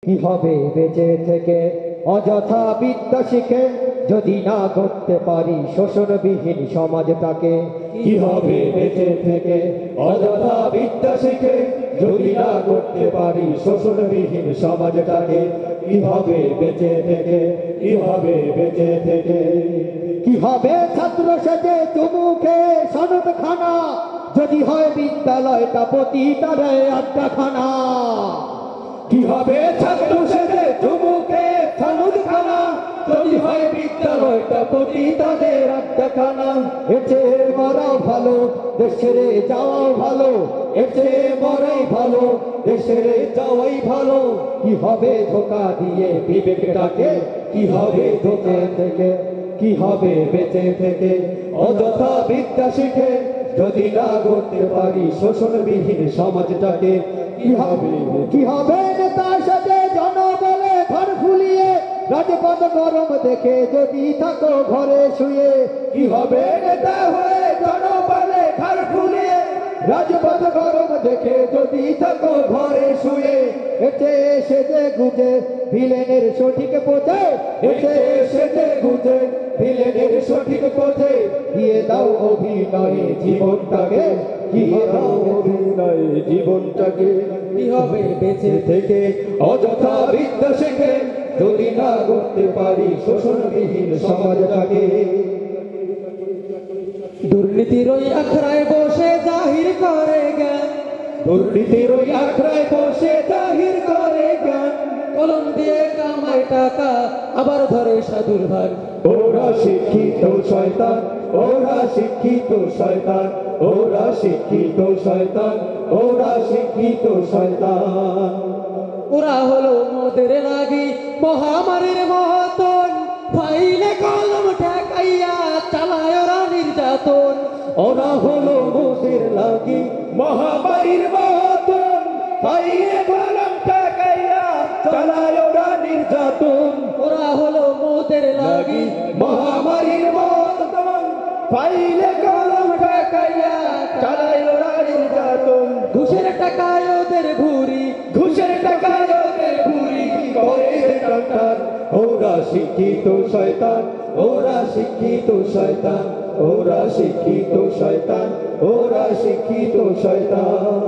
কি হবে বেঁচে থেকে অযথা বিদ্যা শিখে যদি না করতে পারি শোষণবিহীন সমাজটাকে? কি হবে বেঁচে থেকে অযথা বিদ্যা শিখে যদি না করতে পারি শোষণবিহীন সমাজটাকে? কি হবে বেঁচে থেকে, কি হবে বেঁচে থেকে? কি হবে ছাত্র সেজে চুমুকে সনদ খানা যদি হয় বিদ্যালয়টা পতিতারে আড্ডাখানা? কি হবে ছাত্র সেজে চুমুকে সনদ খানা যদি হয় বিদ্যালয়টা পতিতাদের আড্ডাখানা? এর চেয়ে মরাও ভালো দেশ ছেড়ে যাওয়াও ভালো, এর চেয়ে মরাই ভালো দেশ ছেড়ে যাওয়াই ভালো। কি হবে ধোকা দিয়ে বিবেকটাকে, কি হবে ধোকা থেকে, কি হবে বেঁচে থেকে অযথা বিদ্যা শিখে যদি না করতে পারি শোষণবিহীন সমাজটাকে? কি হবে, কি হবে নেতা সাজে জনবলে ঘর ফুলিয়ে রাজপথ গরম দেখে যদি থাকো ঘরে শুয়ে? কি হবে নেতা হয়ে জনবলে ঘর ফুলিয়ে রাজপথ গরম দেখে যদি থাকো ঘরে শুয়ে? এতে সেজে গুজে ভিলেনের সঠিক পথে, এসে সেজে গুজে ভিলেনের সঠিক পথে দিয়ে দাও অভিনয়ে জীবনটাকে। কি দাও অভিনয়ে জীবনটাকে? কি হবে বেঁচে থেকে অযথা বিদ্যা শিখে যদি না করতে পারি শোষণবিহীন সমাজটাকে? দুর্নীতির ওই আখড়ায় বসে জাহির করে জ্ঞান, দুর্নীতির ওই আখড়ায় বসে জাহির করে জ্ঞান, কলম দিয়ে কামায় টাকা আবার ধরে সাধুর ভাগ। ওরা শিক্ষিত শয়তান, ওরা শিক্ষিত শয়তান, ওরা শিক্ষিত শয়তান, ওরা শিক্ষিত শয়তান। ওরা হলো মোদের লাগি মহামারীর মতন, ফাইলে কলম ঠেকাইয়া চালায় ওরা নির্যাতন। ওরা হলো মোদের লাগি মহামারীর মতন, ফাইলে কলম ঠেকাইয়া চালায় ওরা নির্যাতন। ওরা হলো মোদের লাগি মহামারীর মতন, ফাইলে কলম ঠেকাইয়া চালায় ওরা নির্যাতন। ঘুষের টাকায় ওদের ভুরি, ঘুষের টাকায় ওদের ভুরি করে টাকার। ওরা শিক্ষিত শয়তান, ওরা শিক্ষিত শয়তান, ওরা শিক্ষিত শয়তান, ওরা শিক্ষিত শয়তান।